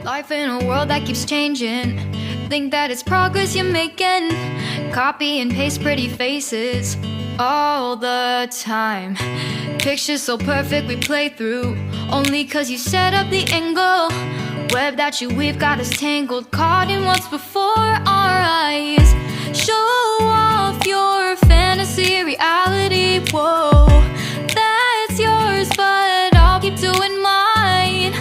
Life in a world that keeps changing. Think that it's progress you're making. Copy and paste pretty faces all the time. Pictures so perfect we play through, only cause you set up the angle. Web that you weave got us tangled, caught in what's before our eyes. Show off your fantasy reality, whoa, that's yours, but I'll keep doing mine.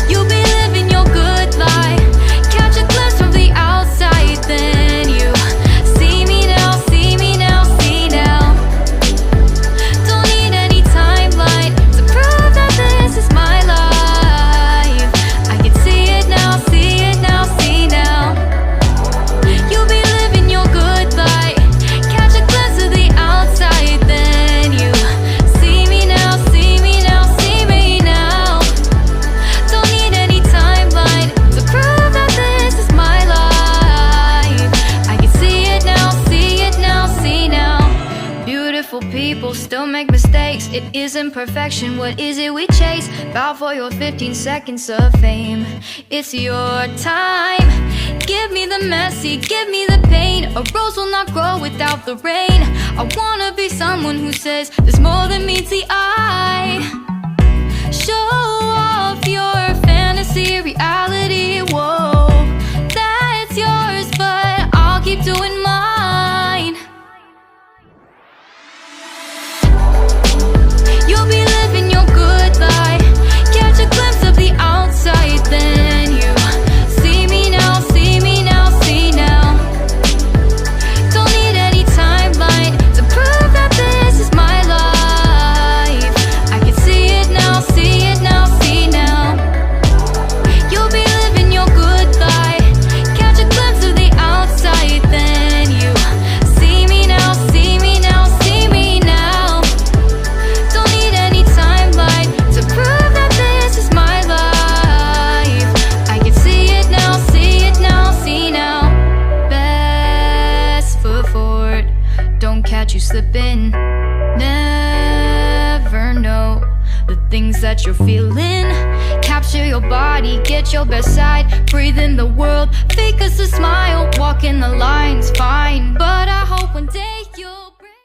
You'll be living your good life, catch a glimpse from the outside, then you see me now, see me now, see now. Don't need any timeline to prove that this is my life. I can see it now, see it now, see now. You'll be living your good life, catch a glimpse of the outside, then you see me now, see me now, see me now. Don't need any timeline to prove that this is my life. I can see it now, see it now, see now. Beautiful people still make mistakes. It isn't perfection, what is it we chase? Bow for your 15 seconds of fame. It's your time. Give me the messy, give me the pain. A rose will not grow without the rain. I wanna be someone who says there's more than meets the eye. Show off your fantasy reality, whoa, that's yours, but I'll keep doing mine. You'll be living your good life, catch a glimpse of the outside, then you see me now, see me now, see now. Don't need any timeline to prove that this is my life. I can see it now, see it now, see now. You'll be living your good life, catch a glimpse of the outside, then you see me now, see me now, see me now. Don't need any timeline to prove that this is my life. I can see it now, see it now, see now. Best foot forward, don't catch you slipping. Never know the things that you're feeling. Capture your body, get your best side. Breathe in the world, fake us a smile. Walk in the lines, fine, but I hope one day